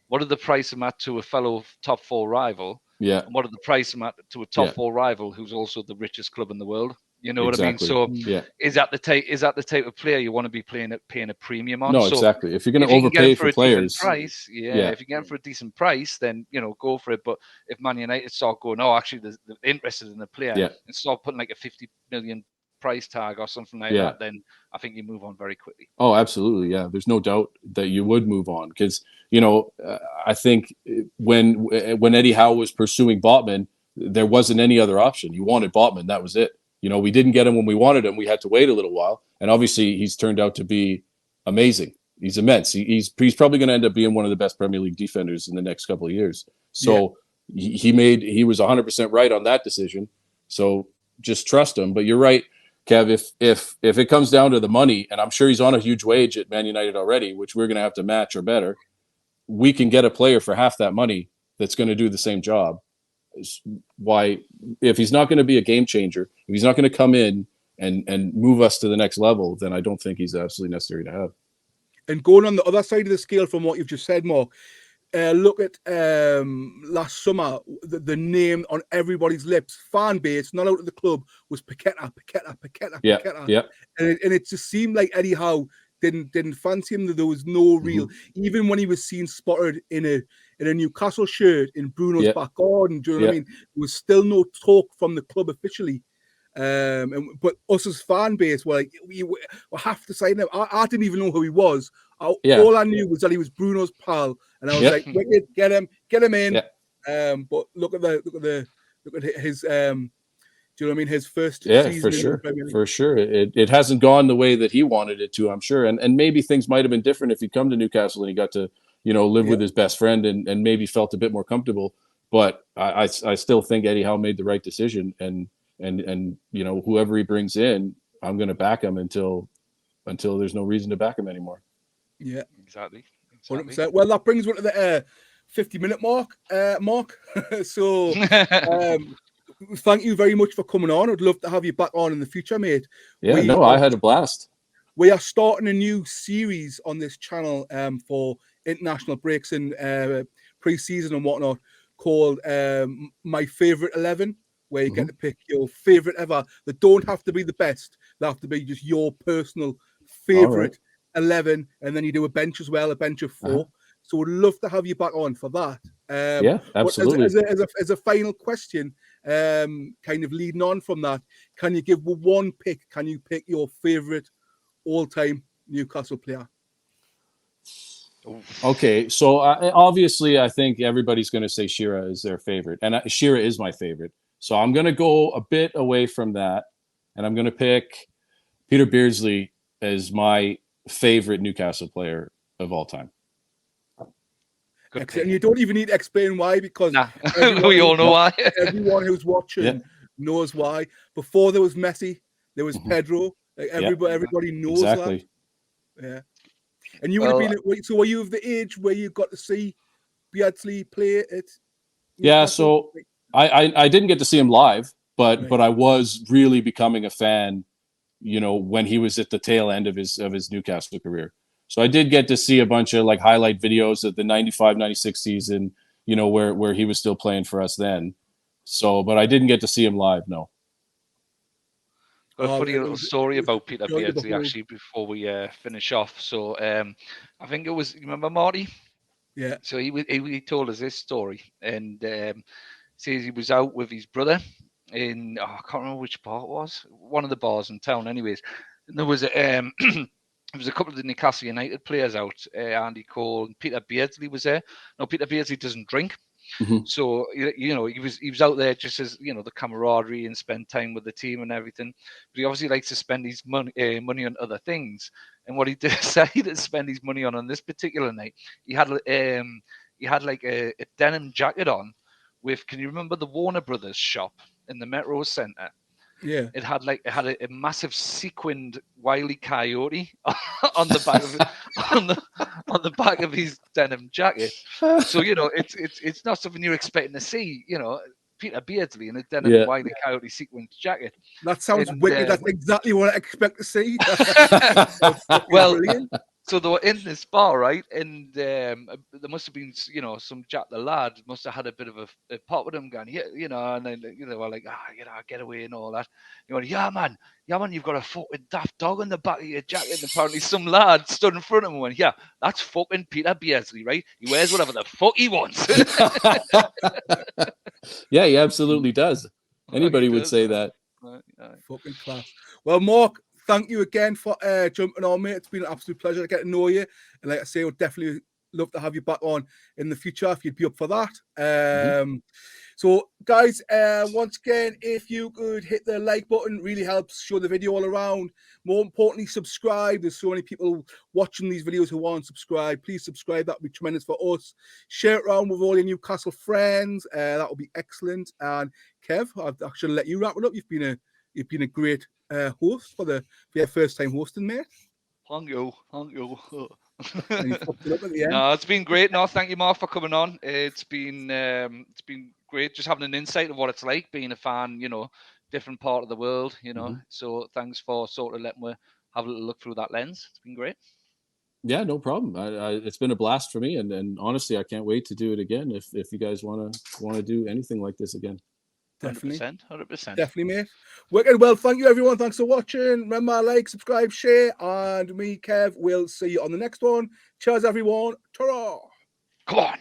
What are the price him at to a fellow top 4 rival? Yeah. And what are the price him at to a top 4 rival who's also the richest club in the world? You know what I mean? So is that the type of player you want to be paying a premium on? No, exactly. If you're going to overpay for players, if you get him for a decent price, then go for it. But if Man United start going, actually they're interested in the player, and start putting like a 50 million price tag or something like that, then I think you move on very quickly. Oh, absolutely. Yeah. There's no doubt that you would move on because, I think when Eddie Howe was pursuing Botman, there wasn't any other option. You wanted Botman. That was it. We didn't get him when we wanted him. We had to wait a little while. And obviously he's turned out to be amazing. He's immense. He's probably going to end up being one of the best Premier League defenders in the next couple of years. So he was 100% right on that decision. So just trust him. But you're right, Kev, if it comes down to the money, and I'm sure he's on a huge wage at Man United already, which we're going to have to match or better, we can get a player for half that money that's going to do the same job. Why, if he's not going to be a game changer, if he's not going to come in and move us to the next level, then I don't think he's absolutely necessary to have. And going on the other side of the scale from what you've just said, Mark, look at last summer, the name on everybody's lips, fan base, not out of the club, was Paqueta. Yeah. And it just seemed like Eddie Howe didn't fancy him. There was no real, even when he was seen spotted in a Newcastle shirt in Bruno's back garden, do you know what I mean? There was still no talk from the club officially. But us as fan base were like, we have to sign him. I didn't even know who he was. All I knew was that he was Bruno's pal, and I was like, wicked, get him in. But look at his do you know what I mean? His first season. For sure. It hasn't gone the way that he wanted it to, I'm sure. And maybe things might have been different if he'd come to Newcastle and he got to, live with his best friend and maybe felt a bit more comfortable. But I still think Eddie Howe made the right decision, and you know, whoever he brings in, I'm going to back him until there's no reason to back him anymore. Yeah, exactly. 100%. Well, that brings us to the 50-minute mark, Mark. So, thank you very much for coming on. I'd love to have you back on in the future, mate. Yeah, I had a blast. We are starting a new series on this channel for international breaks in pre-season and whatnot, called My Favorite 11, where you get to pick your favorite ever. They don't have to be the best. They have to be just your personal favorite 11, and then you do a bench as well, a bench of 4. So we'd love to have you back on for that. Yeah, absolutely. As a final question, kind of leading on from that, can you give one pick? Can you pick your favorite all-time Newcastle player? Okay, so obviously I think everybody's going to say Shearer is their favorite, and Shearer is my favorite. So I'm going to go a bit away from that, and I'm going to pick Peter Beardsley as my favorite Newcastle player of all time. And you don't even need to explain why, because we all know why. Everyone who's watching knows why. Before there was Messi, there was Pedro. Like everybody knows that. Yeah. And you would have been, so were you of the age where you got to see Beardsley play it? Yeah, so I didn't get to see him live, but I was really becoming a fan, you know, when he was at the tail end of his Newcastle career. So I did get to see a bunch of like highlight videos of the 95-96 season, you know, where he was still playing for us then. So, but I didn't get to see him live, no. Got a funny little story about Peter Beardsley, actually, before we finish off. So I think it was, you remember Marty? Yeah. So he told us this story, and says he was out with his brother in, I can't remember which bar it was, one of the bars in town anyways. And there was a couple of the Newcastle United players out. Andy Cole and Peter Beardsley was there. No, Peter Beardsley doesn't drink. So, you know, he was out there just as, you know, the camaraderie and spend time with the team and everything. But he obviously likes to spend his money on other things. And what he decided to spend his money on this particular night, he had like a denim jacket on with, can you remember the Warner Brothers shop in the Metro Centre? Yeah, it had a massive sequined Wile E. Coyote on the back of it, on the back of his denim jacket. So, you know, it's not something you're expecting to see. You know, Peter Beardsley in a denim Wile E. Coyote sequined jacket. That sounds wicked. That's exactly what I expect to see. Well, brilliant. So they were in this bar, right? And there must have been, you know, some Jack the Lad must have had a bit of a pop with him, going, yeah, you know, and then, you know, like, you know, get away and all that. You know, yeah, man, you've got a fucking daft dog on the back of your jacket. And apparently some lad stood in front of him and went, yeah, that's fucking Peter Beardsley, right? He wears whatever the fuck he wants. Yeah, he absolutely does. Anybody would say that. Fucking class. Well, Mark, thank you again for jumping on, mate. It's been an absolute pleasure to get to know you. And like I say, we'd definitely love to have you back on in the future if you'd be up for that. So, guys, once again, if you could hit the like button, really helps show the video all around. More importantly, subscribe. There's so many people watching these videos who aren't subscribed. Please subscribe. That would be tremendous for us. Share it around with all your Newcastle friends. That would be excellent. And Kev, I should let you wrap it up. You've been a great host for your first time hosting, mate. Thank you. No, it's been great. No, thank you, Mark, for coming on. It's been great just having an insight of what it's like being a fan, you know, different part of the world, you know. So thanks for sort of letting me have a little look through that lens. It's been great. Yeah, no problem. It's been a blast for me, and honestly, I can't wait to do it again if you guys want to do anything like this again. Definitely. 100%. Definitely, mate. Wicked. Well, thank you, everyone. Thanks for watching. Remember, like, subscribe, share, and me, Kev, will see you on the next one. Cheers, everyone. Ta-ra. Come on.